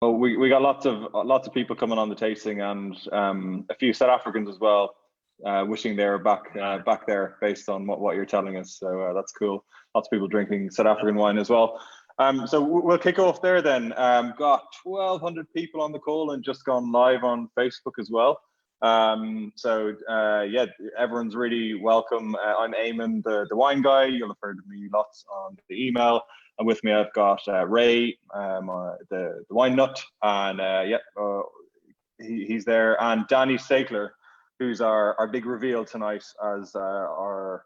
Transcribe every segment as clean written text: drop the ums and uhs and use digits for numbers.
Well, we got lots of people coming on the tasting, and a few South Africans as well, wishing they were back there based on what you're telling us. So that's cool. Lots of people drinking South African wine as well. So we'll kick off there then. Got 1,200 people on the call and just gone live on Facebook as well. So yeah, everyone's really welcome. I'm Eamon, the wine guy. You'll have heard of me lots on the email. And with me, I've got Ray, the wine nut, and he's there, and Danie Steytler, who's our big reveal tonight as our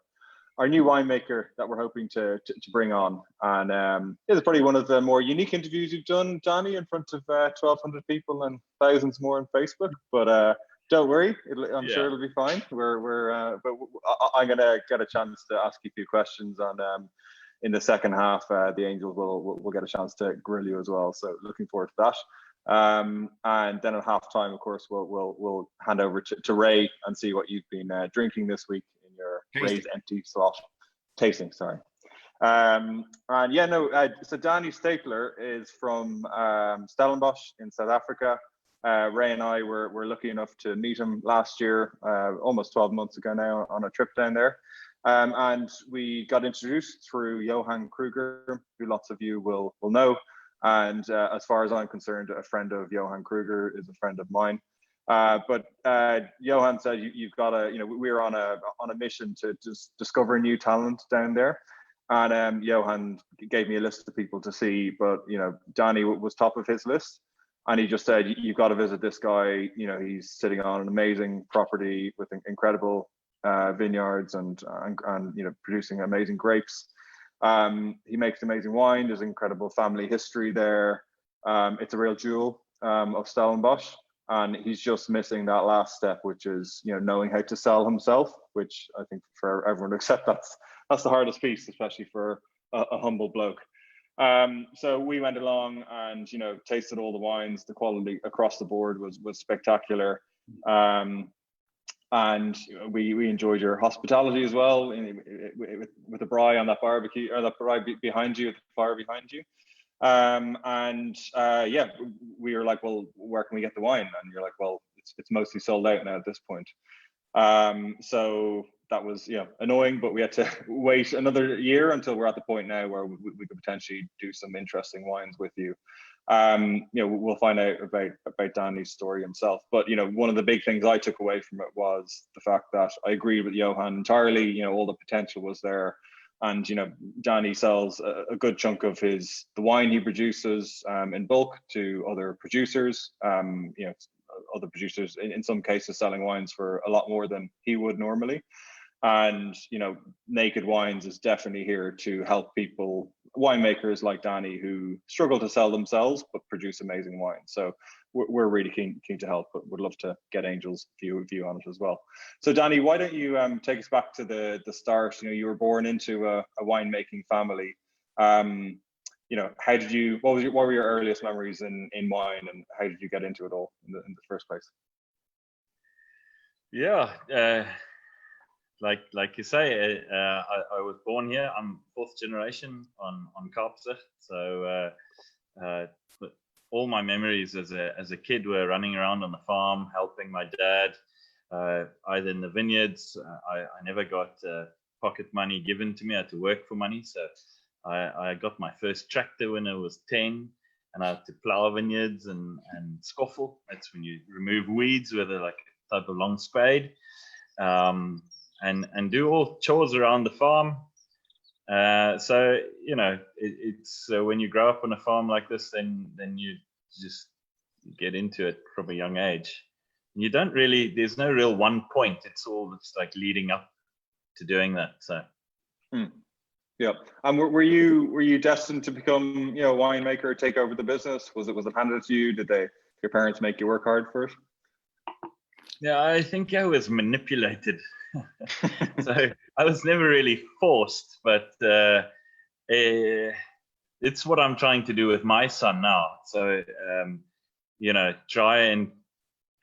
new winemaker that we're hoping to bring on. And it's probably one of the more unique interviews you've done, Danie, in front of 1,200 people and thousands more on Facebook. But don't worry, I'm sure it'll be fine. But I'm gonna get a chance to ask you a few questions on. In the second half, the Angels will get a chance to grill you as well. So looking forward to that. And then at halftime, of course, we'll hand over to Ray and see what you've been drinking this week in your Ray's empty slot. Tasting, sorry. So Danie Steytler is from Stellenbosch in South Africa. Ray and I were lucky enough to meet him last year, almost 12 months ago now, on a trip down there. And we got introduced through Johan Kruger, who lots of you will know. And as far as I'm concerned, a friend of Johan Kruger is a friend of mine. But Johan said, you've got to, we were on a mission to just discover new talent down there. And Johan gave me a list of people to see, but, Danie was top of his list. And he just said, you've got to visit this guy. He's sitting on an amazing property with incredible vineyards and producing amazing grapes. He makes amazing wine. There's incredible family history there. It's a real jewel of Stellenbosch, and he's just missing that last step, which is knowing how to sell himself, which I think for everyone to accept, that's the hardest piece, especially for a humble bloke. So we went along and tasted all the wines. The quality across the board was spectacular. And we enjoyed your hospitality as well, with the braai on that barbecue, or that braai behind you, the fire behind you. We were like, well, where can we get the wine? And you're like, well, it's mostly sold out now at this point. So that was annoying, but we had to wait another year until we're at the point now where we could potentially do some interesting wines with you. We'll find out about Danie's story himself, but one of the big things I took away from it was the fact that I agreed with Johan entirely. All the potential was there, and Danie sells a good chunk of the wine he produces in bulk to other producers. Other producers in some cases selling wines for a lot more than he would normally. And Naked Wines is definitely here to help people, winemakers like Danie, who struggle to sell themselves but produce amazing wine. So we're really keen to help, but would love to get Angel's view on it as well. So Danie, why don't you take us back to the start? You were born into a winemaking family. What were your earliest memories in wine, and how did you get into it all in the first place? Yeah. Like you say, I was born here. I'm fourth generation on Kaapse. So all my memories as a kid were running around on the farm, helping my dad, either in the vineyards. I never got pocket money given to me. I had to work for money. So I got my first tractor when I was 10, and I had to plow vineyards and scoffle. That's when you remove weeds with a type of long spade. And do all chores around the farm. So it's when you grow up on a farm like this, then you just get into it from a young age. And you don't really, there's no real one point. It's all just like leading up to doing that. So. Yeah. And were you destined to become a winemaker or take over the business? Was it handed to you? Did your parents make you work hard for it? Yeah, I think I was manipulated. So I was never really forced, but it's what I'm trying to do with my son now. So try and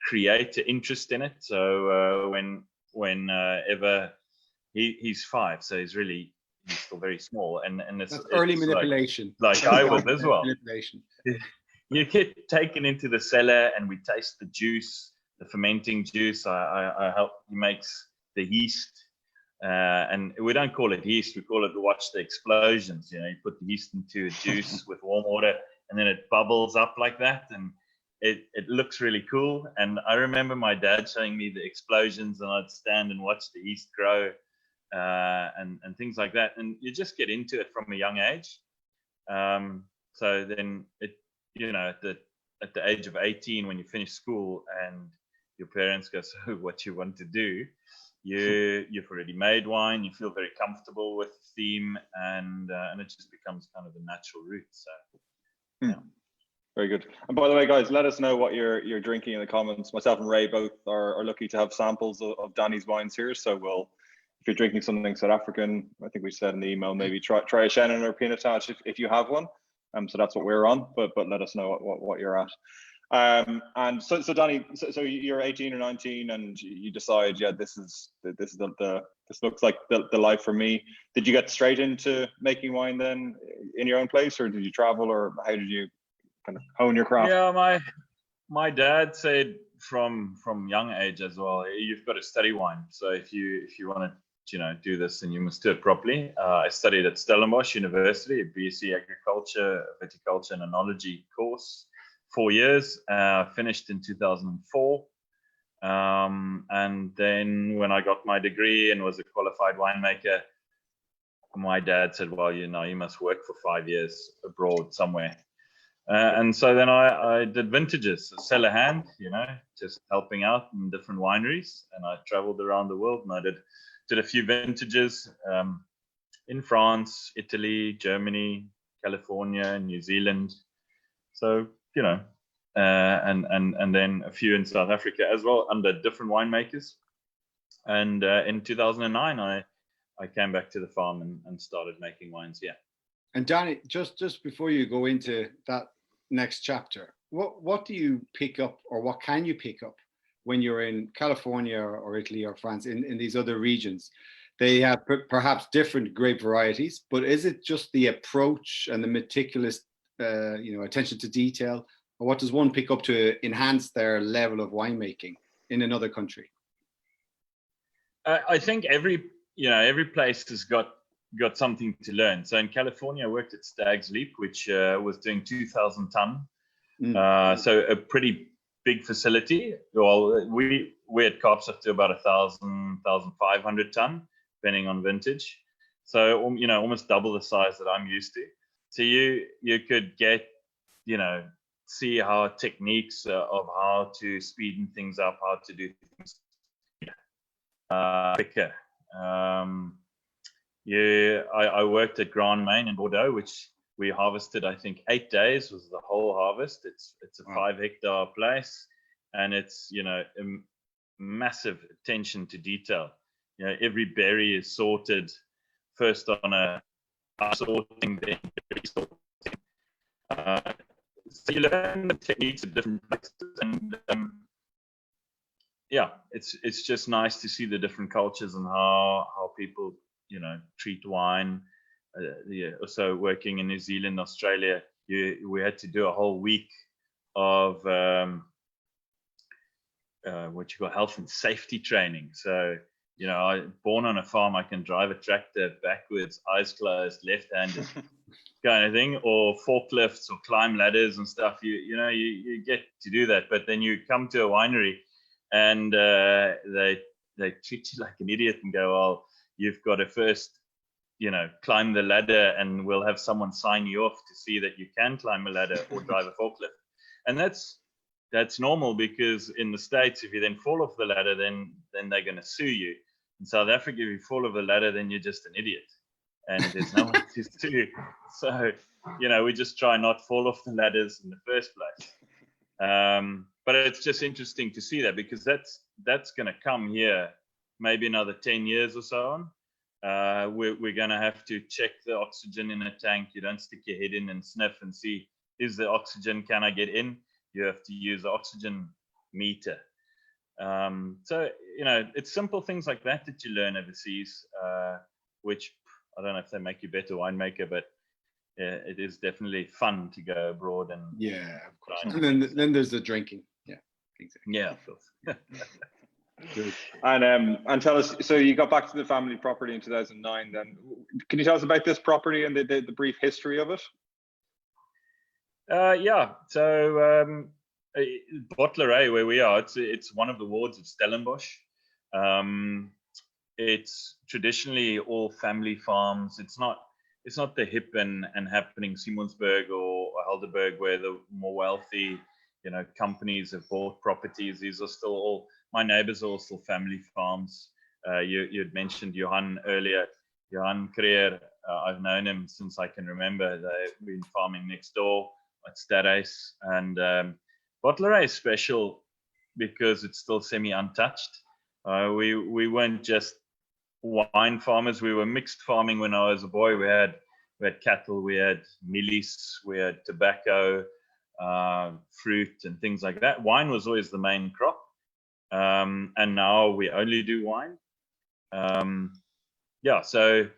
create an interest in it. So whenever he's 5, so he's still very small, and it's early manipulation, like I was as well. you get taken into the cellar and we taste the juice, the fermenting juice. I help. He makes the yeast, and we don't call it yeast. We call it watch the explosions. You put the yeast into a juice with warm water, and then it bubbles up like that, and it looks really cool. And I remember my dad showing me the explosions, and I'd stand and watch the yeast grow, and things like that. And you just get into it from a young age. So then at the age of 18, when you finish school and your parents go, so what you want to do, you've already made wine, you feel very comfortable with the theme, and it just becomes kind of a natural route. So yeah. Very good. And by the way, guys, let us know what you're drinking in the comments. Myself and Ray both are lucky to have samples of Danie's wines here. So if you're drinking something South African, I think we said in the email, maybe try a Shannon or Penitence if you have one. So that's what we're on, but let us know what you're at. And so Danie, so you're 18 or 19, and you decide, yeah, this looks like the life for me. Did you get straight into making wine then in your own place, or did you travel, or how did you kind of hone your craft? Yeah, my dad said from young age as well, you've got to study wine. So if you want to do this, then you must do it properly. I studied at Stellenbosch University, a BSc Agriculture, Viticulture and Enology course, 4 years. Finished in 2004. And then when I got my degree and was a qualified winemaker, my dad said, well, you must work for 5 years abroad somewhere. And so then I did vintages, a cellar hand, just helping out in different wineries. And I traveled around the world, and I did a few vintages in France, Italy, Germany, California, New Zealand. So, and then a few in South Africa as well under different winemakers. And in 2009, I came back to the farm and started making wines. Yeah. And Danie, just before you go into that next chapter, what do you pick up, or what can you pick up when you're in California or Italy or France, in these other regions? They have perhaps different grape varieties, but is it just the approach and the meticulous attention to detail, or what does one pick up to enhance their level of winemaking in another country? I think every place has got something to learn. So in California, I worked at Stag's Leap, which was doing 2,000 ton. So a pretty big facility. Well, we at Kaapstad do about 1,000, 1,500 ton, depending on vintage. So, almost double the size that I'm used to. So you could get, see how techniques of how to speeden things up, how to do things quicker. I worked at Grand Main in Bordeaux, which we harvested, I think 8 days was the whole harvest. It's a 5 hectare place, and it's, a massive attention to detail. Every berry is sorted first on a sorting, then berry sorting. So you learn the techniques of different places, and it's just nice to see the different cultures and how people treat wine. Also working in New Zealand, Australia, we had to do a whole week of what you call health and safety training. So I born on a farm, I can drive a tractor backwards, eyes closed, left-handed kind of thing, or forklifts or climb ladders and stuff. You get to do that, but then you come to a winery and they treat you like an idiot and go, well, you've got to first climb the ladder, and we'll have someone sign you off to see that you can climb a ladder or drive a forklift. And that's normal, because in the States, if you then fall off the ladder, then they're going to sue you. In South Africa, if you fall off the ladder, then you're just an idiot, and there's no one to sue. So, we just try not to fall off the ladders in the first place. But it's just interesting to see that, because that's going to come here maybe another 10 years or so on. We're going to have to check the oxygen in a tank. You don't stick your head in and sniff and see, is the oxygen, can I get in? You have to use the oxygen meter. So, it's simple things like that you learn overseas, which I don't know if they make you a better winemaker, but it is definitely fun to go abroad and yeah, of course. And then there's the drinking. Yeah, exactly. yeah, of course. Good. And tell us, so you got back to the family property in 2009. Then, can you tell us about this property and the brief history of it? Yeah, so Bottlerij, where we are, it's one of the wards of Stellenbosch. It's traditionally all family farms. It's not the hip and happening Simonsburg or Helderberg where the more wealthy, companies have bought properties. These are still all, my neighbors are all still family farms. You had mentioned Johan earlier. Johan Creer, I've known him since I can remember. They've been farming next door at Steytler, and Bottlerij is special because it's still semi-untouched. We weren't just wine farmers. We were mixed farming when I was a boy. We had cattle, we had mealies, we had tobacco, fruit and things like that. Wine was always the main crop, and now we only do wine. So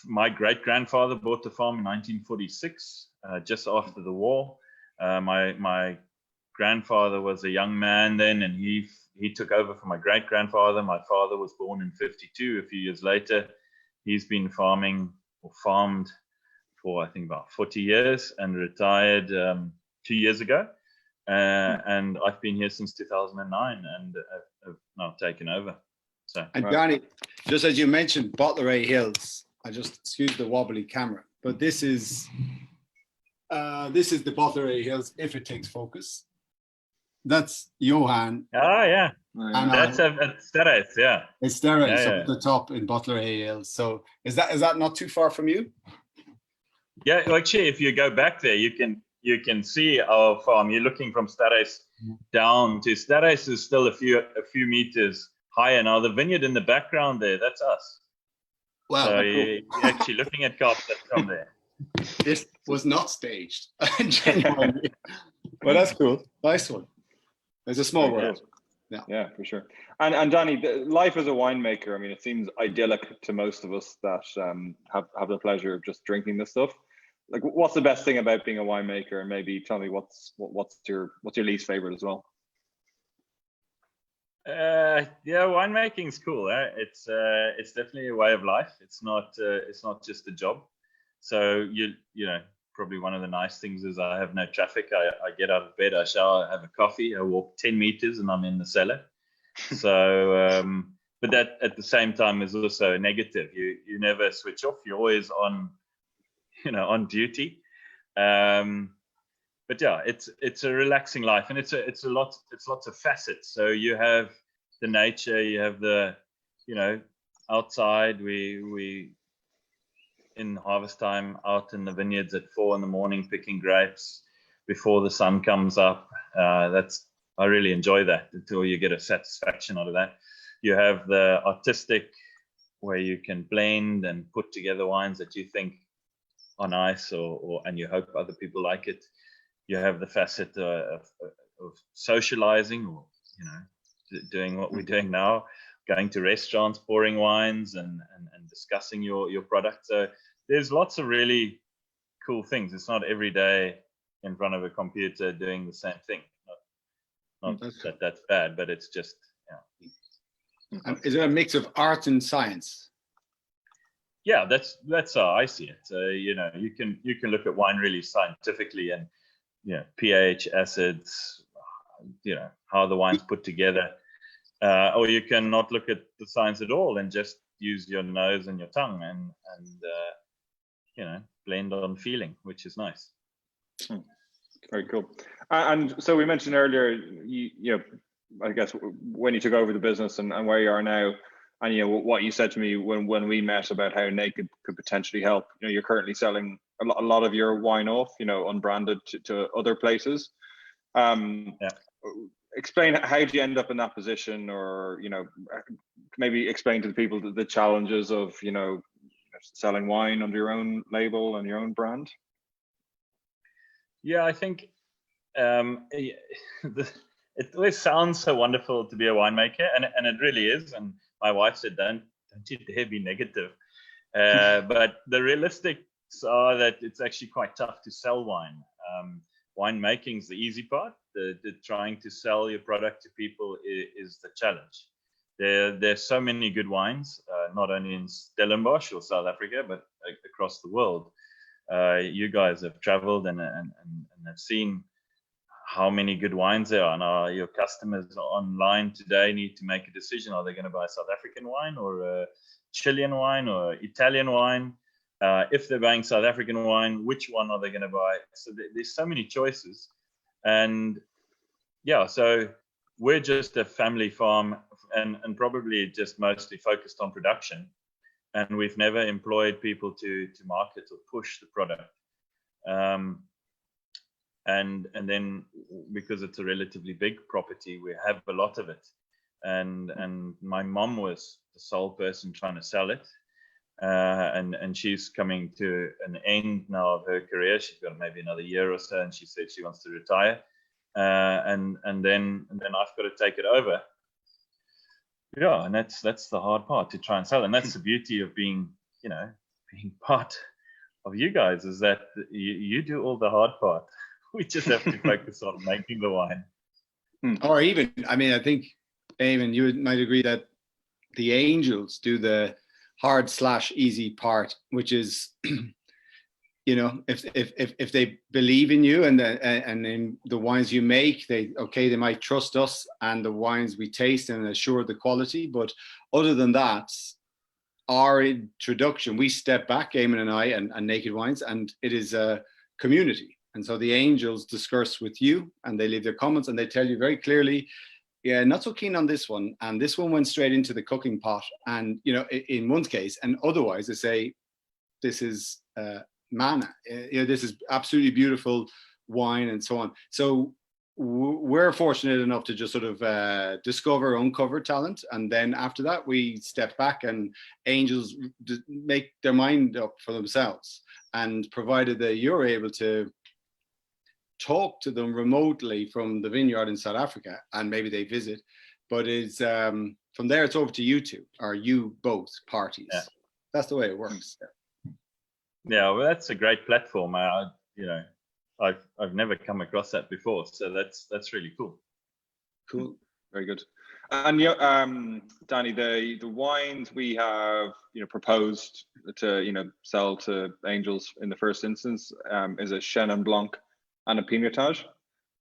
my great-grandfather bought the farm in 1946, just after the war. My grandfather was a young man then, and he took over from my great-grandfather. My father was born in 52. A few years later, he's been farmed for I think about 40 years and retired 2 years ago. And I've been here since 2009 and have now taken over. So, and Danie, just as you mentioned, Bottlerij Hills, I just excuse the wobbly camera, but this is the Bottlerij Hills if it takes focus. That's Johan. Oh yeah, and that's at Steytler, yeah. It's Steytler, up at the top in Bottlerij Hills. So is that not too far from you? Yeah, actually, if you go back there, you can see our farm. You're looking from Steytler down to Steytler is still a few meters higher. Now the vineyard in the background there, that's us. Wow, so cool. you're actually looking at Kaapstad from there. This was not staged. Genuinely. Well, that's cool. Nice one. It's a small world. Yeah, for sure. And Danie, life as a winemaker, I mean, it seems idyllic to most of us that have the pleasure of just drinking this stuff. Like, what's the best thing about being a winemaker? And maybe tell me what's your least favorite as well. Winemaking's cool. It's definitely a way of life. It's not just a job. So probably one of the nice things is I have no traffic. I get out of bed, I shower, I have a coffee, I walk 10 meters and I'm in the cellar. So, but that at the same time is also a negative. You never switch off. You're always on duty. But yeah, it's a relaxing life, and it's lots of facets. So you have the nature, you have the, outside. We in harvest time out in the vineyards at 4 a.m. picking grapes before the sun comes up. I really enjoy that until you get a satisfaction out of that. You have the artistic, where you can blend and put together wines that you think are nice, and you hope other people like it. You have the facet of socializing, or doing what we're doing now, going to restaurants, pouring wines, and discussing your product. So there's lots of really cool things. It's not every day in front of a computer doing the same thing. Not that that's bad, but it's just Is it a mix of art and science? Yeah, that's how I see it. You can look at wine really scientifically, and pH, acids, how the wine's put together, or you can not look at the science at all and just use your nose and your tongue and blend on feeling, which is nice. Very cool. And so we mentioned earlier, I guess when you took over the business and where you are now, and what you said to me when we met about how Naked could potentially help. You're currently selling a lot of your wine off, unbranded to other places. Explain, how did you end up in that position, or maybe explain to the people the challenges of selling wine under your own label and your own brand. Yeah, I think it always sounds so wonderful to be a winemaker, and it really is. And my wife said, "Don't you dare be negative." But the realistic are that it's actually quite tough to sell wine. Wine making is the easy part. The trying to sell your product to people is the challenge. There's so many good wines, not only in Stellenbosch or South Africa, but across the world. You guys have traveled and have seen how many good wines there are. Now, your customers online today need to make a decision. Are they going to buy South African wine or a Chilean wine or Italian wine? If they're buying South African wine, which one are they going to buy? So there's so many choices. And yeah, so we're just a family farm and probably just mostly focused on production. And we've never employed people to market or push the product. And then because it's a relatively big property, we have a lot of it. And my mom was the sole person trying to sell it. And she's coming to an end now of her career. She's got maybe another year or so, and she said she wants to retire. And then I've got to take it over. Yeah, and that's the hard part, to try and sell. And that's the beauty of being part of you guys, is that you do all the hard part. We just have to focus on making the wine. Or even, I mean, I think, Eamon, you might agree that the angels do the hard/easy part, which is, if they believe in you and in the wines you make, they might trust us and the wines we taste and assure the quality. But other than that, our introduction, we step back, Eamon and I, and Naked Wines, and it is a community. And so the angels discuss with you, and they leave their comments, and they tell you very clearly, yeah, not so keen on this one, and this one went straight into the cooking pot. And in one case, and otherwise, they say, this is manna. This is absolutely beautiful wine, and so on. So we're fortunate enough to just sort of uncover talent, and then after that, we step back, and angels make their mind up for themselves. And provided that you're able to talk to them remotely from the vineyard in South Africa, and maybe they visit, but it's from there it's over to you two, or you both parties. Yeah. That's the way it works. Yeah, well, that's a great platform. I've never come across that before, so that's really cool. Cool, very good. And Danie, the wines we have proposed to sell to angels in the first instance is a Chenin Blanc and a Pinotage.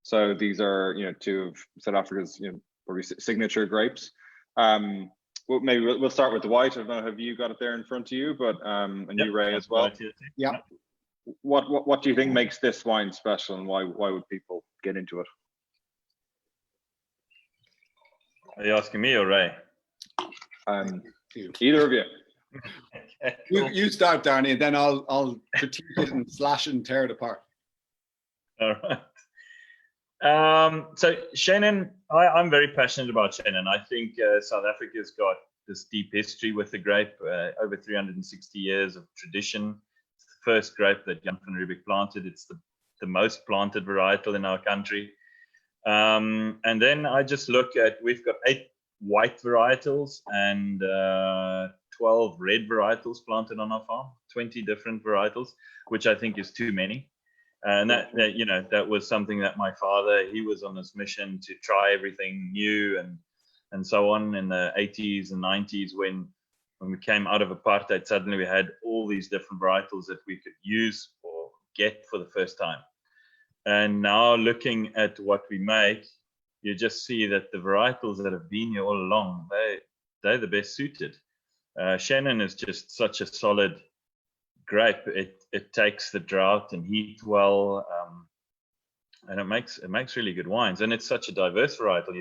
So these are two of South Africa's probably signature grapes. Well, maybe we'll start with the white. I don't know, have you got it there in front of you? But and you, Ray, as well. Yeah. What do you think makes this wine special, and why would people get into it? Are you asking me or Ray? Either of you. Okay, cool. You start, Danie, and then I'll critique it and slash it and tear it apart. All right. So Chenin, I'm very passionate about Chenin. I think South Africa's got this deep history with the grape, over 360 years of tradition. It's the first grape that Jan van Riebeeck planted. It's the most planted varietal in our country. And then I just look at, we've got 8 white varietals and 12 red varietals planted on our farm, 20 different varietals, which I think is too many. And that was something that my father, he was on this mission to try everything new and so on in the 80s and 90s when we came out of apartheid. Suddenly we had all these different varietals that we could use or get for the first time. And now looking at what we make, you just see that the varietals that have been here all along, they're the best suited. Chenin is just such a solid grape. It takes the drought and heat well, and it makes really good wines. And it's such a diverse varietal.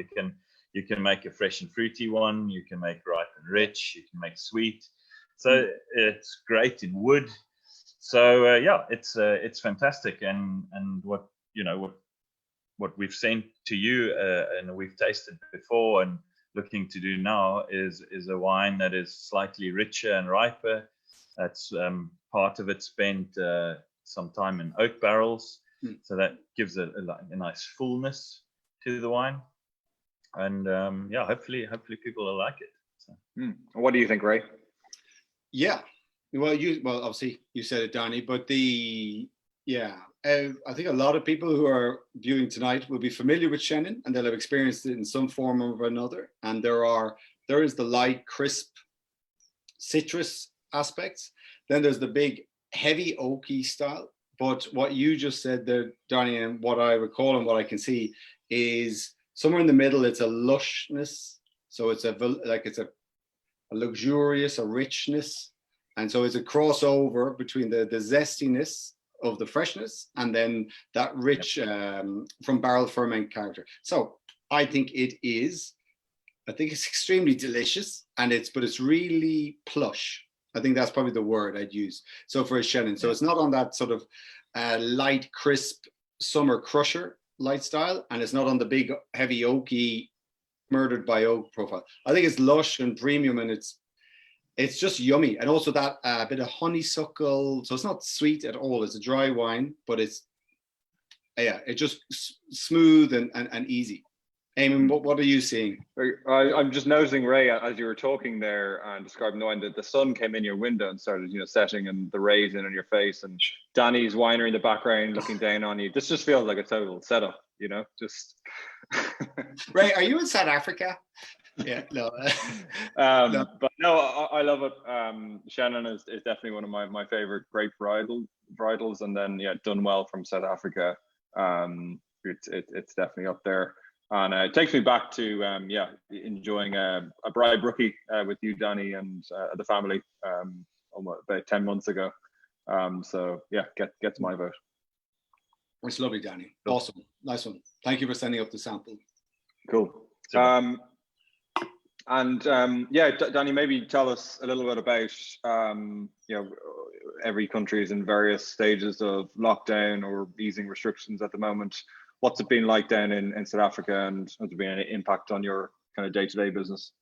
You can make a fresh and fruity one. You can make ripe and rich. You can make sweet. So it's great in wood. So it's fantastic. And what we've sent to you and we've tasted before and looking to do now is a wine that is slightly richer and riper. That's part of it spent some time in oak barrels, so that gives a nice fullness to the wine. And hopefully people will like it. So. What do you think, Ray? Yeah, Well, obviously you said it, Danie, but I think a lot of people who are viewing tonight will be familiar with Shannon, and they'll have experienced it in some form or another. And there is the light, crisp citrus aspects. Then there's the big, heavy oaky style. But what you just said there, Danie, and what I recall and what I can see is somewhere in the middle. It's a lushness, so it's a luxurious, a richness, and so it's a crossover between the zestiness of the freshness and then that rich from barrel ferment character. So I think it's extremely delicious, and it's really plush. I think that's probably the word I'd use. So for a Shannon, so it's not on that sort of light, crisp summer crusher light style, and it's not on the big, heavy oaky, murdered by oak profile. I think it's lush and premium, and it's just yummy. And also that bit of honeysuckle. So it's not sweet at all. It's a dry wine, but it's just smooth and easy. Eamon, what are you seeing? I'm just noticing, Ray, as you were talking there and describing the wine, that the sun came in your window and started, setting, and the rays in on your face, and Danie's winery in the background looking down on you. This just feels like a total setup, just. Ray, are you in South Africa? Yeah, no. No. But no, I love it. Shannon is definitely one of my favorite grape varietals, and then done well from South Africa. It's definitely up there. And it takes me back to enjoying a bribe rookie with you, Danie, and the family about 10 months ago. So gets my vote. It's lovely, Danie. Awesome, nice one. Thank you for sending up the sample. Cool. Danie, maybe tell us a little bit about every country is in various stages of lockdown or easing restrictions at the moment. What's it been like down in South Africa, and has there been any impact on your kind of day-to-day business?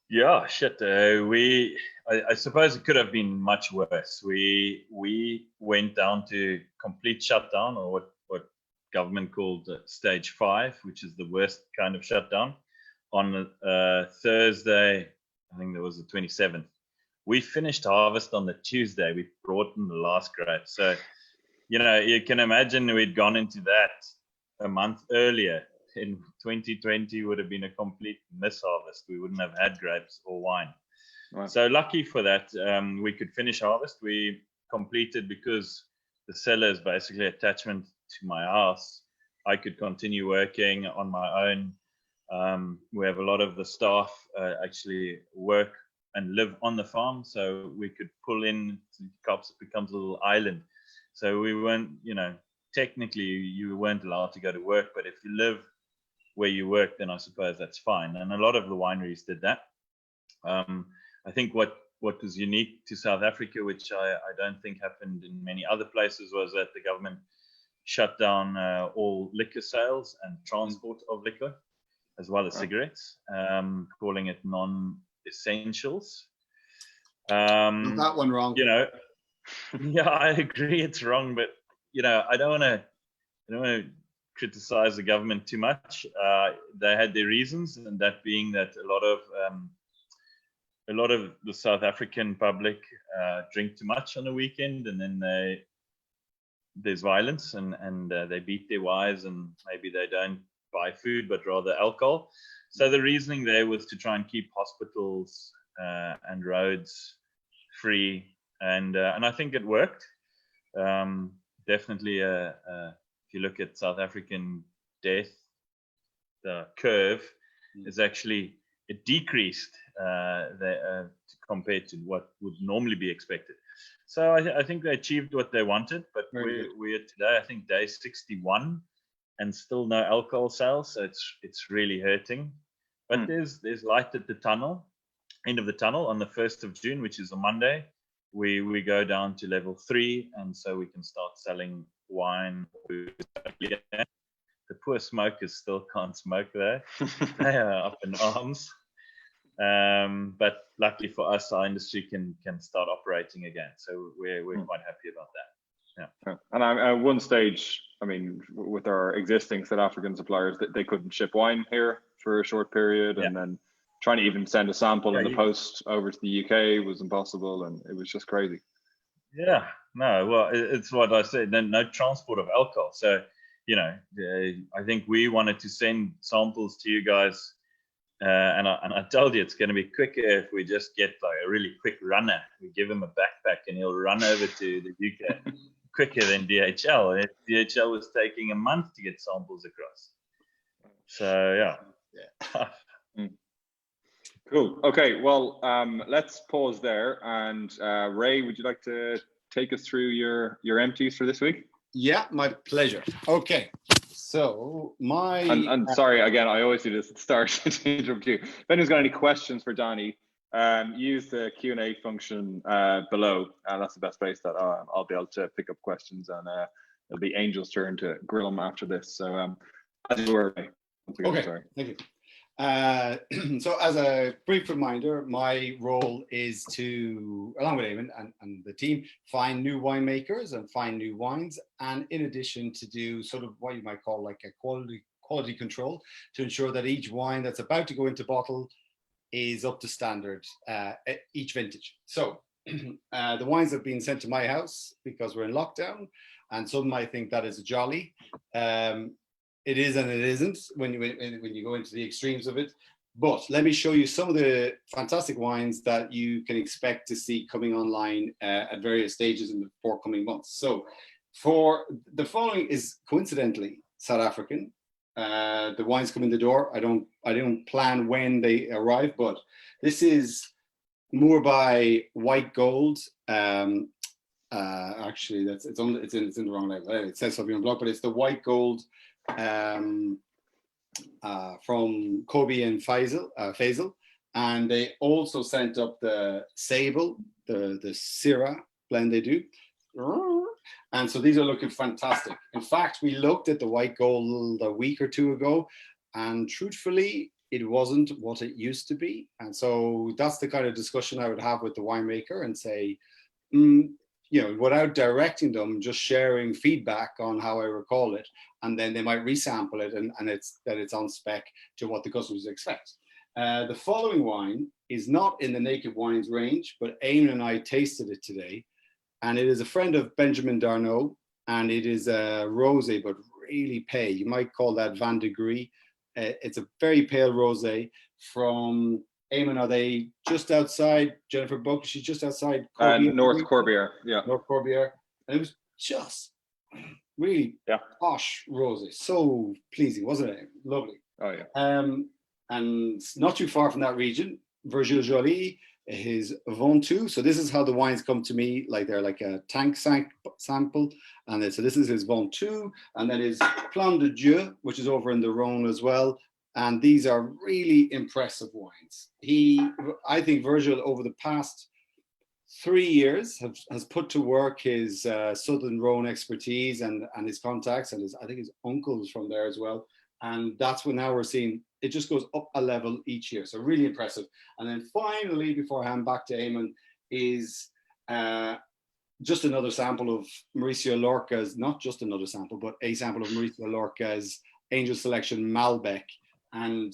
Yeah, shit. I suppose it could have been much worse. We went down to complete shutdown, or what government called stage 5, which is the worst kind of shutdown, on Thursday. I think that was the 27th. We finished harvest on the Tuesday. We brought in the last grape. So, you can imagine we'd gone into that a month earlier. In 2020 would have been a complete misharvest. We wouldn't have had grapes or wine. Wow. So lucky for that, we could finish harvest. We completed, because the cellar is basically attachment to my house. I could continue working on my own. We have a lot of the staff actually work and live on the farm, so we could pull in to Kaapstad. It becomes a little island. So we weren't, technically you weren't allowed to go to work, but if you live where you work, then I suppose that's fine. And a lot of the wineries did that. I think what was unique to South Africa, which I don't think happened in many other places, was that the government shut down all liquor sales and transport of liquor, as well as cigarettes, calling it non-essentials. Got that one wrong. Yeah, I agree it's wrong, but I don't want to criticize the government too much. They had their reasons, and that being that a lot of the South African public drink too much on the weekend, and then there's violence, and they beat their wives, and maybe they don't buy food but rather alcohol. So the reasoning there was to try and keep hospitals and roads free, and I think it worked. Definitely, if you look at South African death, the curve is actually, it decreased compared to what would normally be expected. So I think they achieved what they wanted, but we're today, I think, day 61, and still no alcohol sales. So it's really hurting. But there's light at the end of the tunnel on the 1st of June, which is a Monday. We go down to level 3, and so we can start selling wine. The poor smokers still can't smoke there. They are up in arms. But luckily for us, our industry can start operating again. So we're quite happy about that. Yeah. And at one stage, I mean, with our existing South African suppliers, they couldn't ship wine here for a short period, and then trying to even send a sample in the Yeah, post over to the UK was impossible, and it was just crazy. yeah, no, well, it's what I said. No transport of alcohol. So, you know, I think we wanted to send samples to you guys, and I told you it's going to be quicker if we just get like a really quick runner. We give him a backpack and he'll run over to the UK quicker than DHL. And DHL was taking a month to get samples across. So yeah. Cool. Okay. Well, let's pause there. And Ray, would you like to take us through your empties for this week? Yeah, my pleasure. Okay. So and sorry again, I always do this at the start to interrupt you. If anyone's got any questions for Danie, use the Q&A function below, and that's the best place that I'll be able to pick up questions, and it'll be Angel's turn to grill them after this. So as you were, Ray. Okay, sorry. Thank you. So as a brief reminder, my role is to, along with Eamon and the team, find new winemakers and find new wines, and in addition to do sort of what you might call like a quality control to ensure that each wine that's about to go into bottle is up to standard at each vintage. So the wines have been sent to my house because we're in lockdown, and some might think that is a jolly. It is and it isn't when you go into the extremes of it. But let me show you some of the fantastic wines that you can expect to see coming online at various stages in the forthcoming months. So for the following is coincidentally South African. The wines come in the door. I don't plan when they arrive, but this is Moorby White Gold. Actually, it's in the wrong label. It says Sauvignon Blanc, but it's the White Gold from Kobe and Faisal, and they also sent up the Sable, the Syrah blend they do, and so these are looking fantastic. In fact, we looked at the White Gold a week or two ago, and truthfully, it wasn't what it used to be, and so that's the kind of discussion I would have with the winemaker and say, you know, without directing them, just sharing feedback on how I recall it, and then they might resample it, and it's on spec to what the customers expect. The following wine is not in the Naked Wines range, but Eamon and I tasted it today, and it is a friend of Benjamin Darnaud, and it is a rosé, but really pale. You might call that Vin de Gris. It's a very pale rosé from Eamon. Are they just outside Jennifer Buck? She's just outside North Corbière. Yeah, North Corbière. And it was just really posh rosé. So pleasing, wasn't it? Lovely. Oh yeah. And not too far from that region, Virgile Joly, his Ventoux. So this is how the wines come to me, like they're like a tank sample. And then, so this is his Ventoux, and then his Plan de Dieu, which is over in the Rhône as well. And these are really impressive wines. I think Virgile over the past 3 years has put to work his Southern Rhone expertise and his contacts, and I think his uncle is from there as well. And that's what now we're seeing. It just goes up a level each year. So really impressive. And then finally, before I hand back to Eamon, is just another sample of Mauricio Lorca's, not just another sample, but a sample of Mauricio Lorca's Angel Selection Malbec. And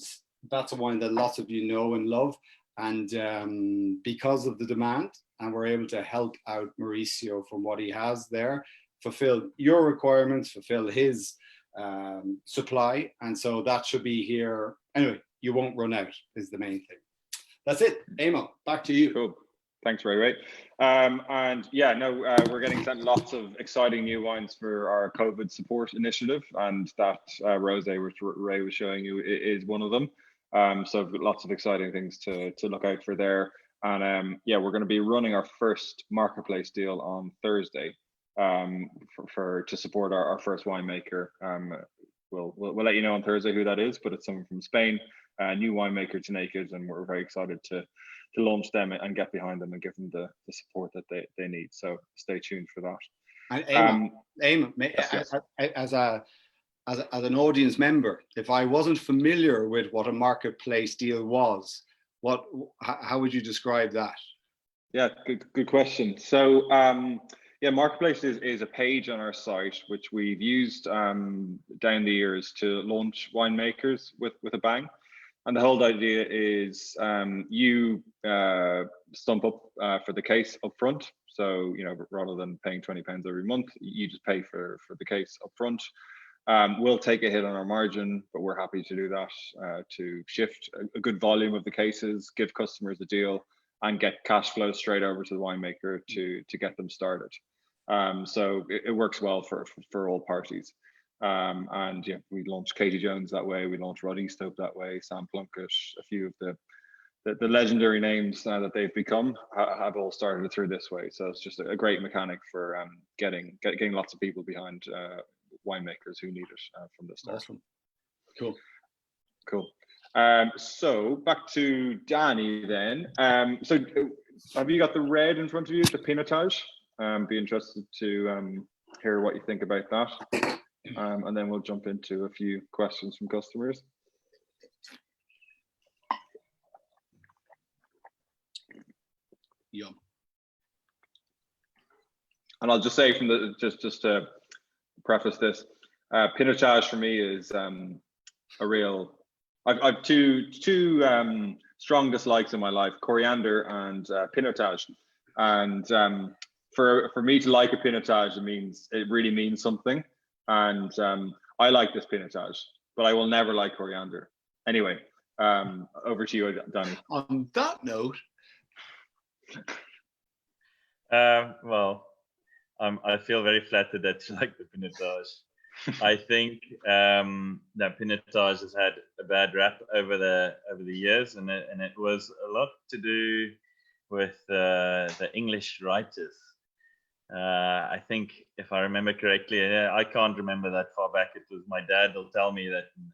that's a wine that lots of you know and love. And because of the demand, and we're able to help out Mauricio from what he has there, fulfill your requirements, fulfill his supply. And so that should be here. Anyway, you won't run out is the main thing. That's it. Eamon, back to you. Cool. Thanks, Ray. And yeah, no, we're getting sent lots of exciting new wines for our COVID support initiative, and that rosé, which Ray was showing you, is one of them. So we've got lots of exciting things to look out for there. And yeah, we're going to be running our first marketplace deal on Thursday to support our first winemaker. We'll let you know on Thursday who that is, but it's someone from Spain, a new winemaker to Naked, and we're very excited to launch them and get behind them and give them the support that they need. So stay tuned for that. And Eamon, yes. As an audience member, if I wasn't familiar with what a marketplace deal was, how would you describe that? Yeah, good question. So yeah, marketplace is a page on our site which we've used down the years to launch winemakers with a bang. And the whole idea is you stump up for the case up front. So, you know, rather than paying £20 every month, you just pay for the case up front. We'll take a hit on our margin, but we're happy to do that to shift a good volume of the cases, give customers a deal, and get cash flow straight over to the winemaker to get them started. So it works well for all parties. And yeah, we launched Katie Jones that way. We launched Rod Eastope that way. Sam Plunkett, a few of the legendary names that they've become have all started through this way. So it's just a great mechanic for getting lots of people behind winemakers who need it from the start. Awesome. Cool. So back to Danie then. So have you got the red in front of you, the Pinotage? Be interested to hear what you think about that. And then we'll jump into a few questions from customers. Yum. And I'll just say from the just to preface this, Pinotage for me is a real. I've two strong dislikes in my life: coriander and Pinotage. And for me to like a Pinotage, it really means something. And I like this Pinotage, but I will never like coriander. Anyway, over to you, Danie. On that note, well, I feel very flattered that you like the Pinotage. I think that Pinotage has had a bad rap over the years, and it was a lot to do with the English writers. I think, if I remember correctly, I can't remember that far back. It was my dad will tell me that in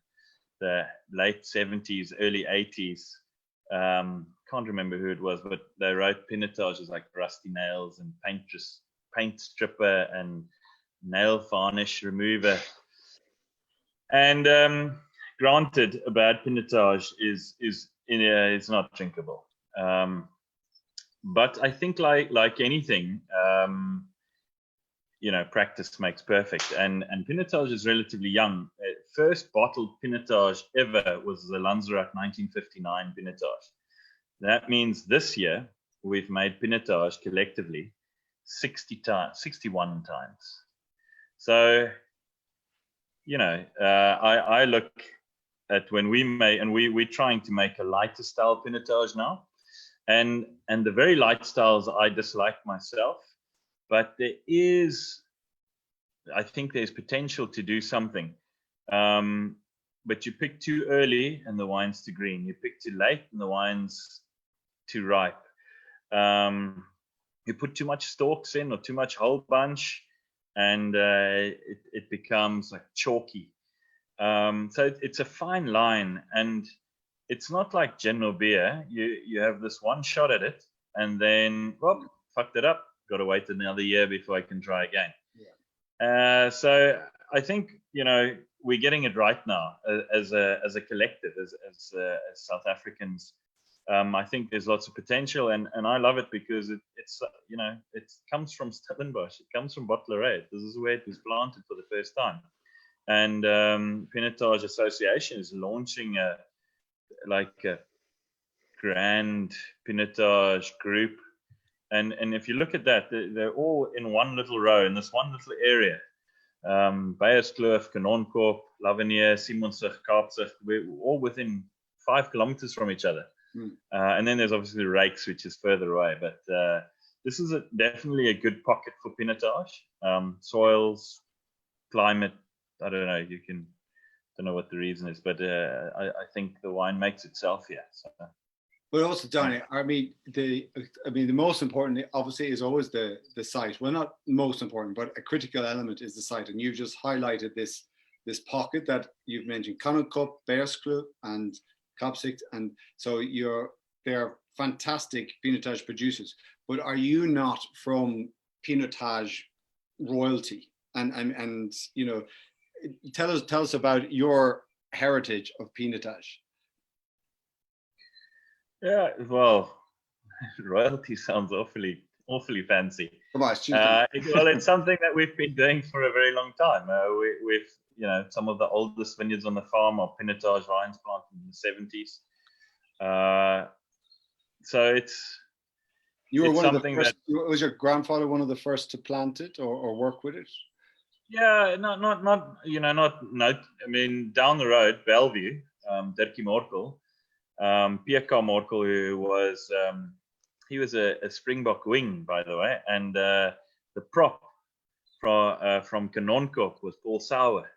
the late 70s, early 80s. Can't remember who it was, but they wrote Pinotages like Rusty Nails and Paint Stripper and Nail Varnish Remover. And granted, a bad Pinotage is not drinkable. But I think like anything, practice makes perfect. And Pinotage is relatively young. First bottled Pinotage ever was the Lanzarote 1959 Pinotage. That means this year we've made Pinotage collectively 61 times. So, I look at when we make, and we're trying to make a lighter style Pinotage now. And the very light styles I dislike myself, but I think there's potential to do something. But you pick too early and the wine's too green. You pick too late and the wine's too ripe. You put too much stalks in or too much whole bunch, and it becomes like chalky. So it's a fine line, and it's not like general beer. You have this one shot at it, and then fucked it up. Got to wait another year before I can try again. Yeah. So I think we're getting it right now as a collective, as South Africans. I think there's lots of potential, and I love it because it's it comes from Stellenbosch. It comes from Bottleray. This is where it was planted for the first time, and Pinotage Association is launching a grand Pinotage group, and if you look at that, they're all in one little row in this one little area. Beyerskloof, Kanonkorp, Lavenier, Simonsig, Kaapsig, we're all within 5 kilometers from each other. And then there's obviously Rijks, which is further away, but this is definitely a good pocket for Pinotage. Soils, climate, I don't know, don't know what the reason is, but I think the wine makes itself here. So. But also, Danie, the most important, obviously, is always the site. Well, not most important, but a critical element is the site. And you just highlighted this pocket that you've mentioned, Kanonkorp, Beyerskloof, and Kaapsig, and so they're fantastic Pinotage producers. But are you not from Pinotage royalty? And tell us about your heritage of Pinotage. Yeah, well, royalty sounds awfully fancy. Come on, shoot Well, it's something that we've been doing for a very long time. We've, some of the oldest vineyards on the farm are Pinotage vines planted in the 70s. So you were it's one of the something first. Was your grandfather one of the first to plant it or work with it? Yeah, not I mean, down the road, Bellevue, Dirkie Morkel, Pierre Morkel, who was he was a Springbok wing, by the way, and the prop from Kanonkop was Paul Sauer.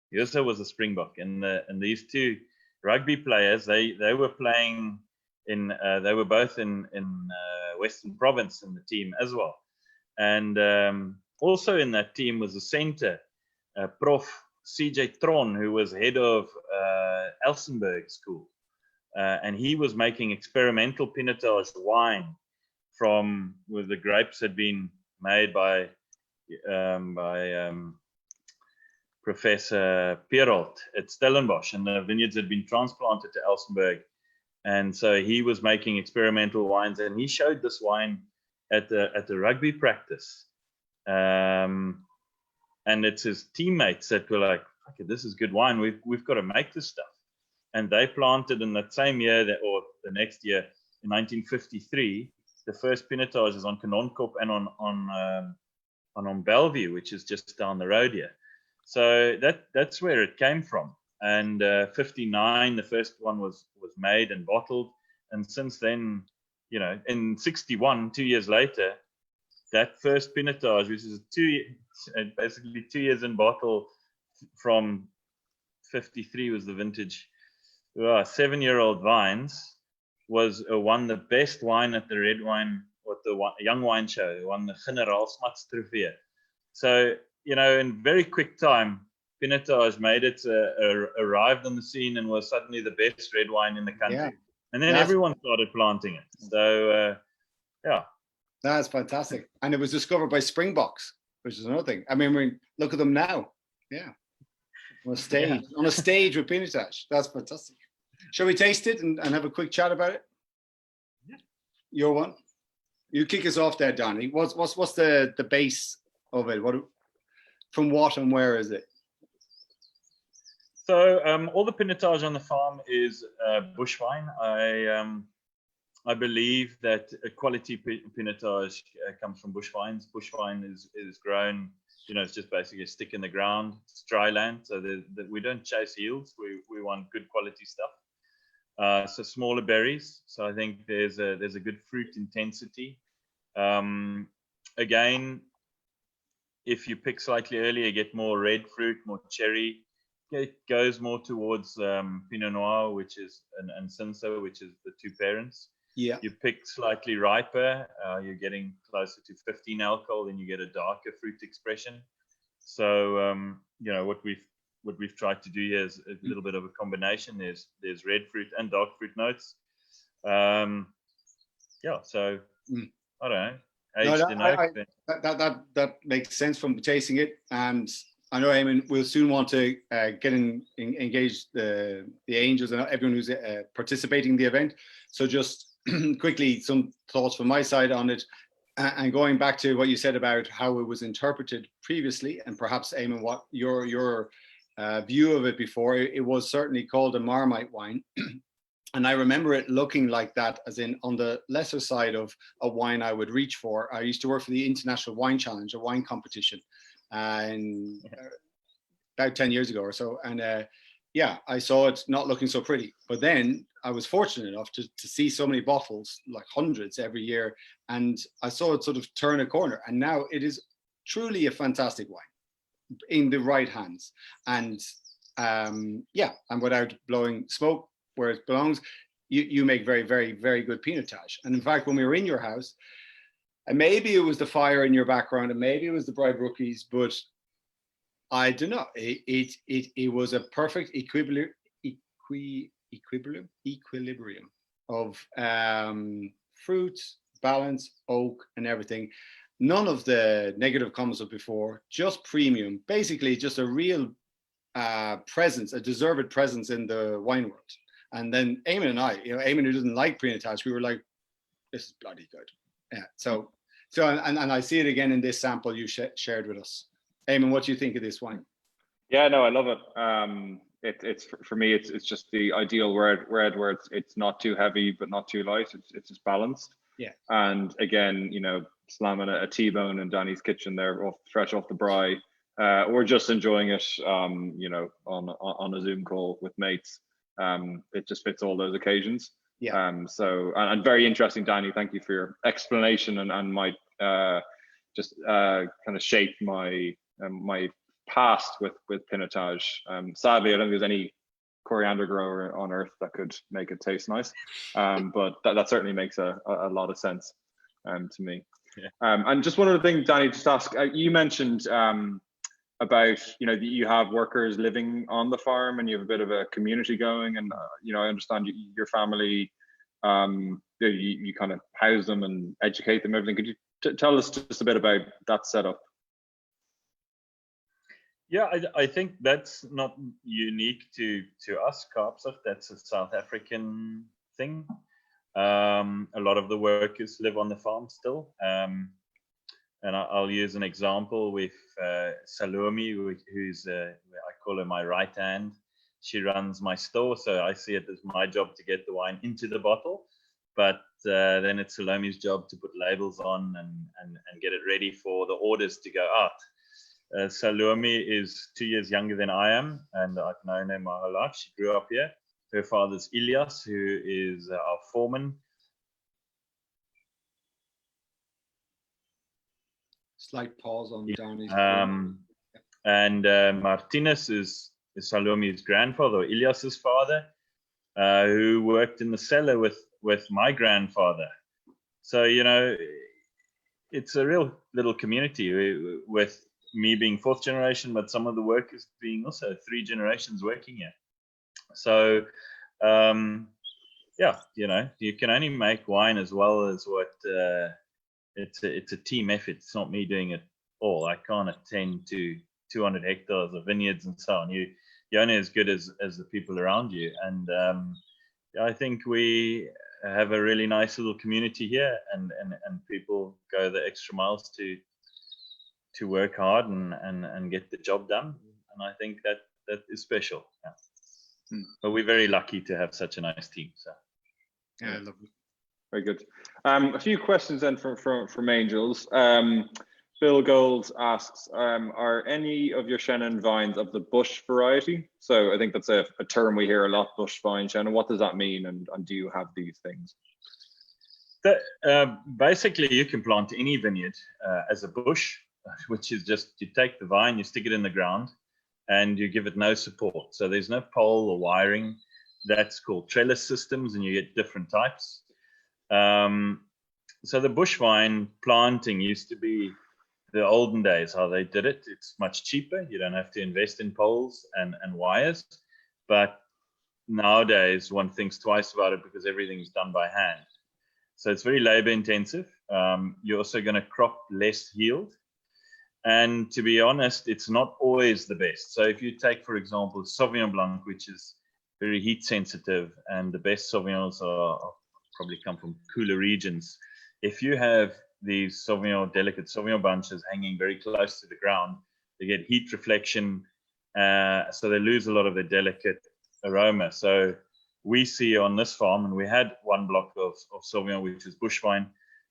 He also was a Springbok, and these two rugby players, they were playing in they were both in Western Province in the team as well, and also in that team was a centre, Prof. CJ Tron, who was head of Elsenburg School, and he was making experimental Pinotage wine from where the grapes had been made by Professor Pierrot at Stellenbosch, and the vineyards had been transplanted to Elsenburg. And so he was making experimental wines, and he showed this wine at the rugby practice. And it's his teammates that were like, okay, this is good wine. We've got to make this stuff. And they planted in that same year, or the next year, in 1953, the first Pinotages on Kanonkop and on Bellevue, which is just down the road here. So that's where it came from. And 59, the first one was made and bottled. And since then, in 61, 2 years later, that first Pinotage, which is basically 2 years in bottle from 53 was the vintage, 7-year-old vines, won the best wine at the red wine, or the young wine show, won the Generaal Smuts Trofee. So, in very quick time, Pinotage made it, arrived on the scene and was suddenly the best red wine in the country. Yeah. And then everyone started planting it. So, yeah. That's fantastic. And it was discovered by Springboks, which is another thing. I mean, look at them now. Yeah. On a stage with Pinotage. That's fantastic. Shall we taste it and have a quick chat about it? Yeah. Your one? You kick us off there, Danie. What's the base of it? From what and where is it? So all the Pinotage on the farm is bush wine. I believe that a quality Pinotage comes from bush vines. Bush vine is grown, it's just basically a stick in the ground. It's dry land, so that we don't chase yields. We want good quality stuff. So smaller berries. So I think there's a good fruit intensity. Again, if you pick slightly earlier, you get more red fruit, more cherry. It goes more towards Pinot Noir, which is and Cinsault, which is the two parents. Yeah. You pick slightly riper, you're getting closer to 15 alcohol, then you get a darker fruit expression. So what we've tried to do here is a little bit of a combination. There's red fruit and dark fruit notes. So I don't know. That makes sense from tasting it, and I know Eamon will soon want to engage the Angels and everyone who's participating in the event. So just quickly, some thoughts from my side on it, and going back to what you said about how it was interpreted previously, and perhaps Eamon, what your view of it before. It was certainly called a Marmite wine. And I remember it looking like that, as in on the lesser side of a wine I would reach for. I used to work for the International Wine Challenge, a wine competition, and about 10 years ago or so. And I saw it not looking so pretty. But then I was fortunate enough to see so many bottles, like hundreds every year. And I saw it sort of turn a corner. And now it is truly a fantastic wine in the right hands. And and without blowing smoke where it belongs, you make very, very, very good Pinotage. And in fact, when we were in your house, and maybe it was the fire in your background, and maybe it was the Bride Rookies, but I don't know. It was a perfect equilibrium of fruit, balance, oak, and everything. None of the negative comments of before, just premium. Basically, just a real presence, a deserved presence in the wine world. And then Eamon and I, Eamon who doesn't like Pinotage, we were like, this is bloody good. Yeah. So So, and I see it again in this sample you shared with us. Eamon, what do you think of this wine? Yeah, no, I love it. It's for me, it's just the ideal red where it's not too heavy but not too light. It's just balanced. Yeah. And again, you know, slamming a T-bone in Danie's kitchen there, fresh off the braai, or just enjoying it, you know, on a Zoom call with mates. It just fits all those occasions. Yeah. So and very interesting, Danie. Thank you for your explanation and my just kind of shaped my my past with Pinotage. Sadly, I don't think there's any coriander grower on earth that could make it taste nice, but that certainly makes a lot of sense to me. Yeah. And just one other thing, Danie, just ask. You mentioned about, you know, you have workers living on the farm and you have a bit of a community going, and you know, I understand your family, you kind of house them and educate them, everything. Could you tell us just a bit about that setup? Yeah, I think that's not unique to us, Kaapstad. That's a South African thing. A lot of the workers live on the farm still. And I'll use an example with Salome, who's I call her my right hand. She runs my store, so I see it as my job to get the wine into the bottle. But then it's Salome's job to put labels on and get it ready for the orders to go out. Salome is 2 years younger than I am, and I've known her my whole life. She grew up here. Her father's Ilias, who is our foreman. Slight pause on Danie's. And Martinez is Salome's grandfather, or Ilias's father, who worked in the cellar with my grandfather. So, you know, it's a real little community with me being fourth generation, but some of the workers being also 3 generations working here. So, yeah, you know, you can only make wine as well as what it's a team effort. It's not me doing it all. I can't attend to 200 hectares of vineyards and so on. You're only as good as the people around you. And I think we have a really nice little community here, and people go the extra miles to work hard and get the job done. And I think that is special. Yeah. But we're very lucky to have such a nice team. So yeah, lovely. Very good. A few questions then from Angels. Bill Gold asks, are any of your Chenin vines of the bush variety? So I think that's a term we hear a lot, bush vine Chenin. What does that mean, and do you have these things? Basically, you can plant any vineyard as a bush, which is just you take the vine, you stick it in the ground, and you give it no support. So there's no pole or wiring. That's called trellis systems, and you get different types. So the bush vine planting used to be the olden days, how they did it. It's much cheaper. You don't have to invest in poles and wires. But nowadays, one thinks twice about it because everything's done by hand. So it's very labor intensive. You're also going to crop less yield. And to be honest, it's not always the best. So if you take, for example, Sauvignon Blanc, which is very heat sensitive, and the best Sauvignons are probably come from cooler regions. If you have these delicate Sauvignon bunches hanging very close to the ground, they get heat reflection, so they lose a lot of their delicate aroma. So we see on this farm, and we had one block of Sauvignon, which is bush vine,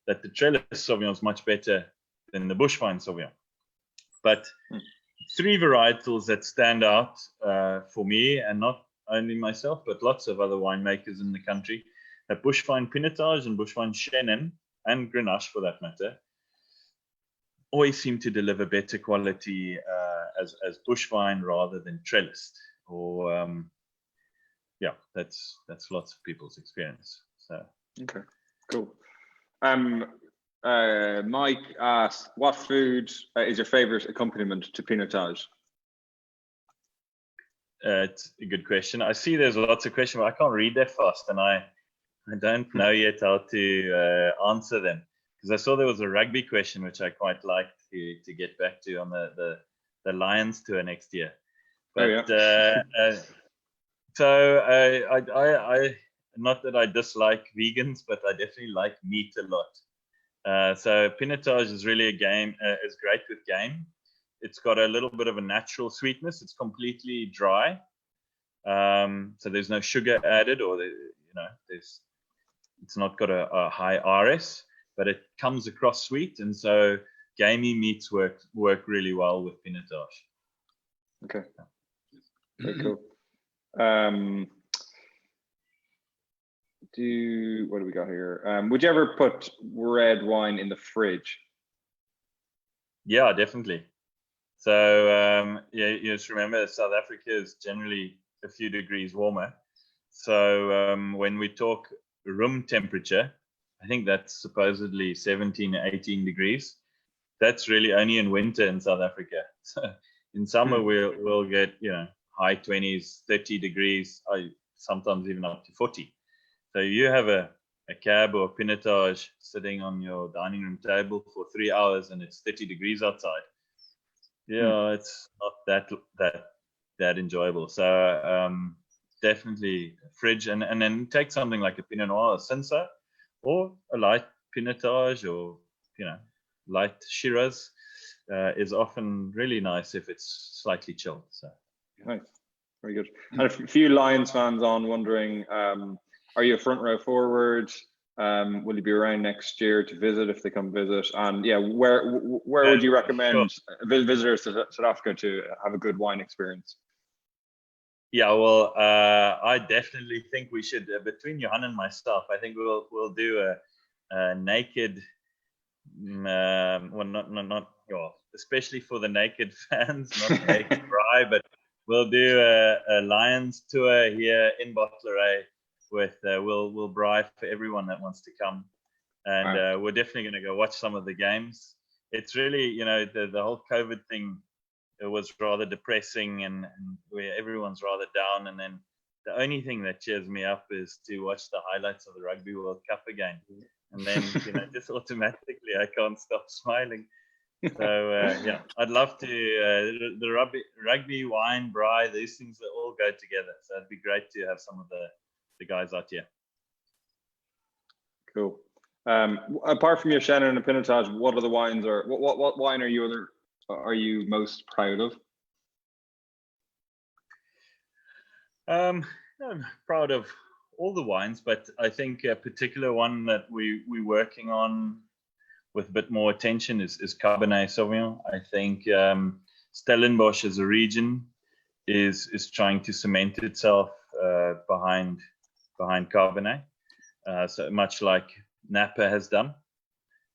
that the trellis Sauvignon is much better than the bush vine Sauvignon. But 3 varietals that stand out for me, and not only myself, but lots of other winemakers in the country, have bush vine Pinotage and bush vine Chenin, and Grenache for that matter, always seem to deliver better quality as bush vine rather than trellised. Or yeah, that's lots of people's experience. So okay, cool. Mike asks, what food is your favorite accompaniment to Pinotage? It's a good question. I see there's lots of questions, but I can't read that fast, and I don't know yet how to answer them, because I saw there was a rugby question which I quite like to get back to on the Lions tour next year. But so I not that I dislike vegans, but I definitely like meat a lot. So Pinotage is really is great with game. It's got a little bit of a natural sweetness. It's completely dry. So there's no sugar added, or it's not got a high RS, but it comes across sweet, and so gamey meats work really well with Pinotage. Okay, very cool. What do we got here? Would you ever put red wine in the fridge? Yeah, definitely. So you just remember South Africa is generally a few degrees warmer. So when we talk room temperature, I think that's supposedly 17 or 18 degrees. That's really only in winter in South Africa. So in summer we'll get high 20s, 30 degrees, sometimes even up to 40. So you have a cab or a Pinotage sitting on your dining room table for 3 hours and it's 30 degrees outside. Yeah, it's not that enjoyable. So definitely fridge, and then take something like a Pinot Noir or Cinsault, or a light Pinotage, or light Shiraz is often really nice if it's slightly chilled. So nice, very good. And a few Lions fans on wondering, are you a front row forward? Will you be around next year to visit if they come visit? And yeah, where would you recommend visitors to South Africa to have a good wine experience? Yeah, well, I definitely think we should, between Johan and myself, I think we'll do a naked, especially for the naked fans, not naked Bry, but we'll do a Lions tour here in Bottleray with we'll Bry for everyone that wants to come, and we're definitely going to go watch some of the games. It's really, the whole COVID thing, it was rather depressing, and where everyone's rather down, and then the only thing that cheers me up is to watch the highlights of the Rugby World Cup again, and then just automatically I can't stop smiling. So yeah, I'd love to the rugby, wine, Bry, these things that all go together. So it'd be great to have some of the guys out here. Cool. Apart from your Shannon and Pinotage, what other wines or what wine are you most proud of? I'm proud of all the wines, but I think a particular one that we're working on with a bit more attention is Cabernet Sauvignon. I think Stellenbosch as a region is trying to cement itself behind Cabernet, so much like Napa has done,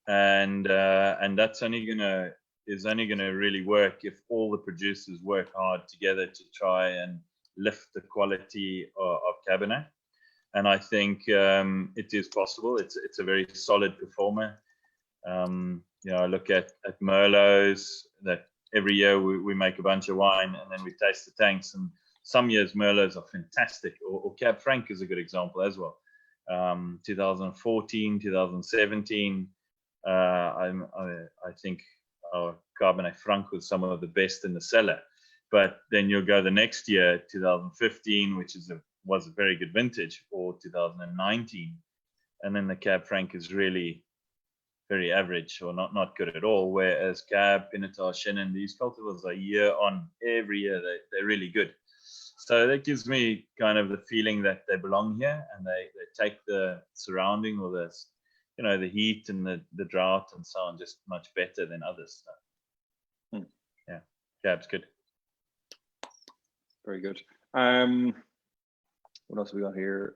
and that's only gonna really work if all the producers work hard together to try and lift the quality of Cabernet. And I think it is possible. It's a very solid performer. I look at Merlots that every year we make a bunch of wine and then we taste the tanks, and some years Merlots are fantastic, or Cab Franc is a good example as well. 2014, 2017, I think our Cabernet Franc was some of the best in the cellar. But then you'll go the next year, 2015, which was a very good vintage, or 2019, and then the Cab Franc is really very average or not good at all. Whereas Cab, Pinotage, Chenin, these cultivars are year on, every year they're really good. So that gives me kind of the feeling that they belong here, and they take the surrounding, or the heat and the drought and so on, just much better than others. So, yeah, Cab's good. Very good. What else have we got here?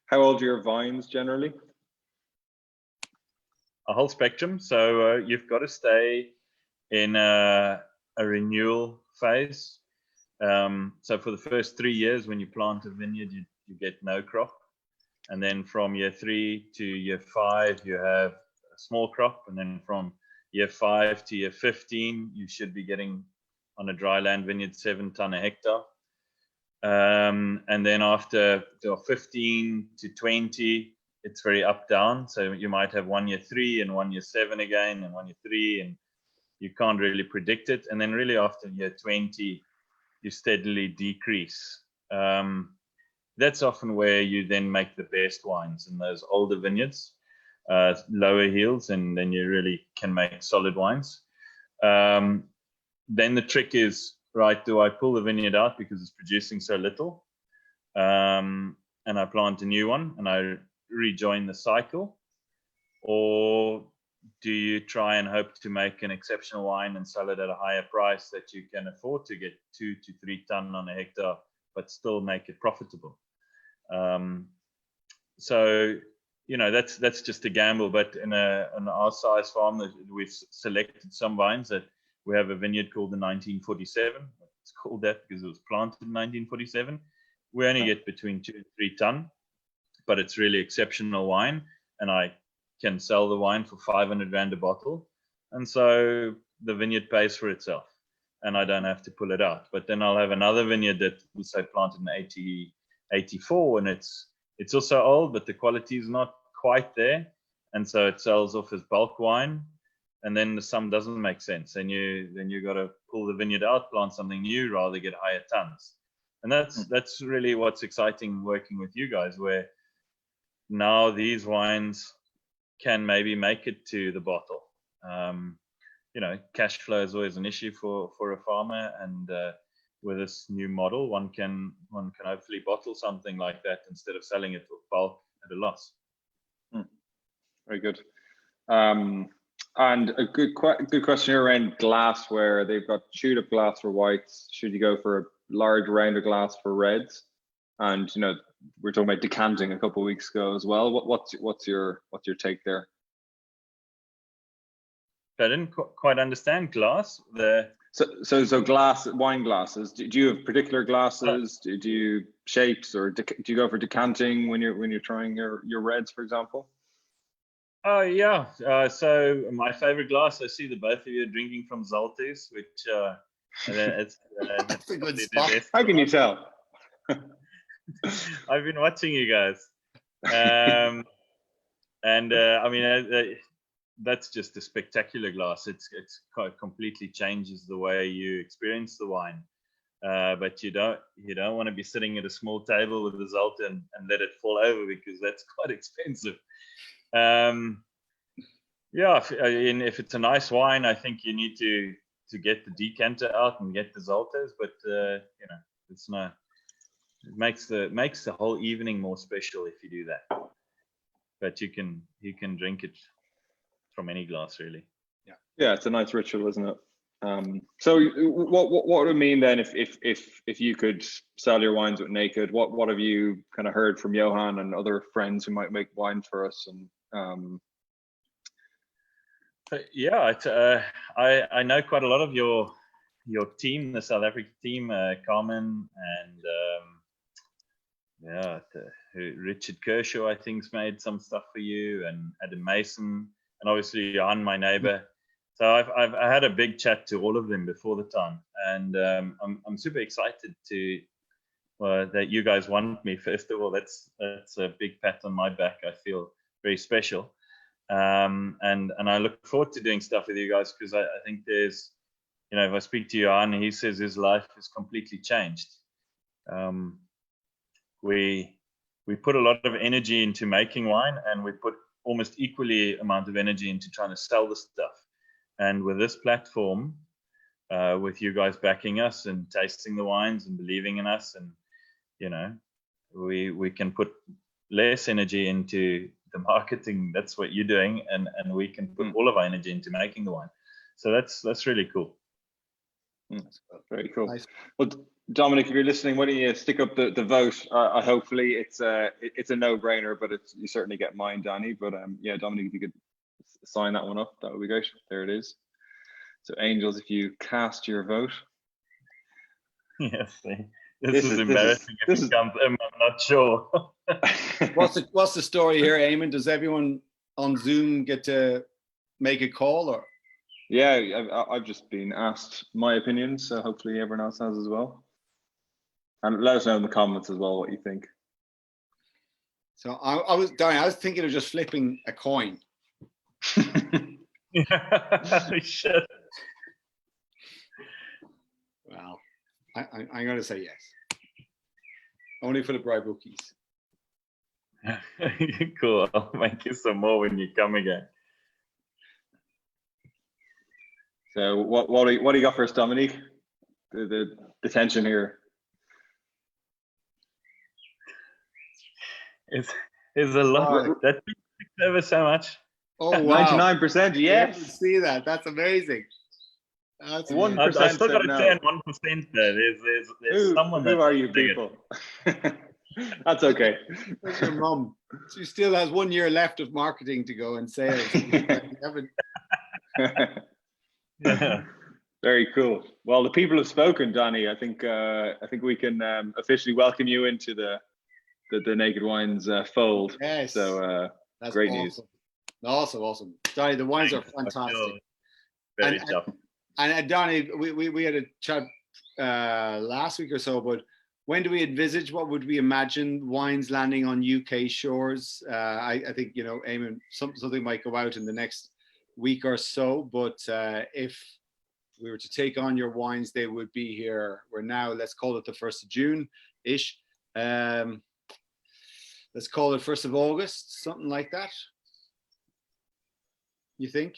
How old are your vines generally? A whole spectrum. So you've got to stay in a renewal phase. So for the first 3 years, when you plant a vineyard, you get no crop. And then from year 3 to year 5, you have a small crop. And then from year 5 to year 15, you should be getting, on a dry land vineyard, 7 ton a hectare. And then after 15 to 20, it's very up down. So you might have 1 year 3 and 1 year 7 again, and 1 year 3, and you can't really predict it. And then really after year 20, you steadily decrease. that's often where you then make the best wines in those older vineyards, lower yields, and then you really can make solid wines. Then the trick is, right, do I pull the vineyard out because it's producing so little, and I plant a new one and I rejoin the cycle? Or do you try and hope to make an exceptional wine and sell it at a higher price that you can afford to get 2 to 3 ton on a hectare, but still make it profitable? So, that's just a gamble. But in our size farm, we've selected some vines that we have a vineyard called the 1947. It's called that because it was planted in 1947. We only get between 2 and 3 ton, but it's really exceptional wine, and I can sell the wine for 500 rand a bottle, and so the vineyard pays for itself, and I don't have to pull it out. But then I'll have another vineyard that was say planted in 84, and it's also old, but the quality is not quite there, and so it sells off as bulk wine, and then the sum doesn't make sense, and you got to pull the vineyard out, plant something new, rather get higher tons. And that's really what's exciting working with you guys, where now these wines can maybe make it to the bottle. Cash flow is always an issue for a farmer, and with this new model, one can hopefully bottle something like that instead of selling it for bulk at a loss. Very good. And a good question here around glassware. They've got chewed up glass for whites. Should you go for a large round of glass for reds? And we're talking about decanting a couple of weeks ago as well. What's your take there? I didn't quite understand glass there. So glass, wine glasses. Do you have particular glasses? Do you shapes, or do you go for decanting when you're trying your reds, for example? Oh yeah. So my favorite glass, I see the both of you are drinking from Zaltes, which it's that's a good spot. How can you tell? I've been watching you guys, and that's just a spectacular glass. It's completely changes the way you experience the wine. But you don't want to be sitting at a small table with the Zalta and let it fall over, because that's quite expensive. If it's a nice wine, I think you need to get the decanter out and get the Zaltas, but it's not. It makes the whole evening more special if you do that. But you can drink it from any glass, really. Yeah, it's a nice ritual, isn't it? So what would it mean then if you could sell your wines with Naked? What have you kind of heard from Johan and other friends who might make wine for us? And I know quite a lot of your team, the South African team, Carmen and Richard Kershaw, I think's made some stuff for you, and Adam Mason, and obviously Johan, my neighbor. So I've had a big chat to all of them before the time, and I'm super excited to that you guys want me. First of all, that's a big pat on my back. I feel very special, and I look forward to doing stuff with you guys, because I think there's, if I speak to Johan, he says his life has completely changed. We put a lot of energy into making wine, and we put almost equally amount of energy into trying to sell the stuff. And with this platform, with you guys backing us and tasting the wines and believing in us, and we can put less energy into the marketing. That's what you're doing, and we can put all of our energy into making the wine. So that's really cool. Very cool. Nice. Well, Dominic, if you're listening, why don't you stick up the vote? Hopefully it's a no-brainer, but you certainly get mine, Danie. But Dominic, if you could sign that one up, that would be great. There it is. So Angels, if you cast your vote. Yes, this is embarrassing. I'm not sure. What's the story here, Eamon? Does everyone on Zoom get to make a call, or? Yeah, I've just been asked my opinion, so hopefully everyone else has as well. And let us know in the comments as well what you think. So I was thinking of just flipping a coin. We should. Well, I'm going to say yes. Only for the bribe bookies. Cool. I'll make you some more when you come again. So what do you got for us, Dominique? The tension here. It's a lot. Wow. That takes over so much. Oh wow! 99%, yes. You see that? That's amazing. That's 1%. I still got to no. turn 1% there. There's someone. Who are you people? That's okay. That's your mum. She still has 1 year left of marketing to go and sales. You haven't. Yeah. Very cool. Well, the people have spoken, Danie. I think we can officially welcome you into the Naked Wines fold. Yes. So that's great awesome. news. Awesome. Danie, the wines are fantastic. Very tough. And Danie, we had a chat last week or so, but when do we envisage, what would we imagine wines landing on UK shores? I think, Eamon, something might go out in the next week or so, but if we were to take on your wines, they would be here. We're now, let's call it the 1st of June-ish. Let's call it 1st of August, something like that. You think?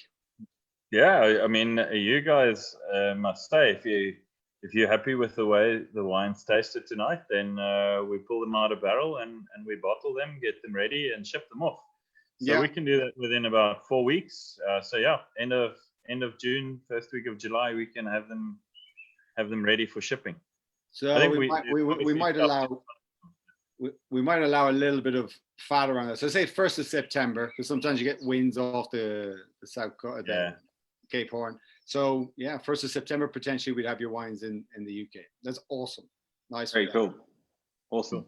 Yeah, I mean, you guys must say if you're happy with the way the wines tasted tonight, then we pull them out of barrel and we bottle them, get them ready, and ship them off. So we can do that within about 4 weeks. So yeah, end of June, first week of July, we can have them ready for shipping. So I think we might allow a little bit of fat around that. So say 1st of September, because sometimes you get winds off the South Cape Horn. So yeah, 1st of September, potentially we'd have your wines in the UK. That's awesome. Nice. Very cool. Awesome.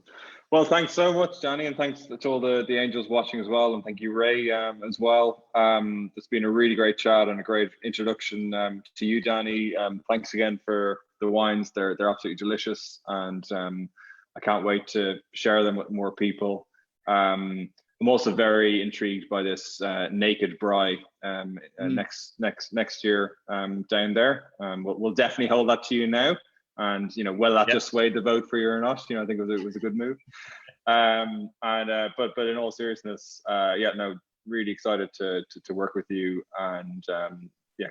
Well, thanks so much, Danie, and thanks to all the angels watching as well, and thank you, Ray, as well. It's been a really great chat and a great introduction to you, Danie. Thanks again for the wines. They're absolutely delicious, and I can't wait to share them with more people. I'm also very intrigued by this naked bry next year down there. We'll definitely hold that to you now. And will that just sway the vote for you or not? I think it was a good move. But in all seriousness, really excited to work with you, and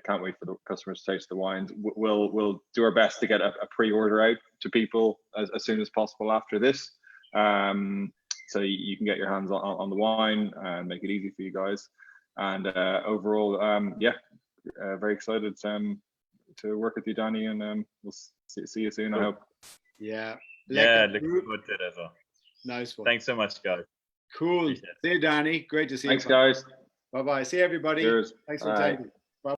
can't wait for the customers to taste the wines. We'll do our best to get a pre-order out to people as soon as possible after this, so you can get your hands on the wine and make it easy for you guys. And overall, very excited to work with you, Danie, and we'll see you soon. I hope. Yeah. Looking forward to it as well. Nice one. Thanks so much, guys. Cool. See you, Danie. Great to see you. Thanks, guys. Bye-bye. See you, everybody. Cheers. Thanks for attending.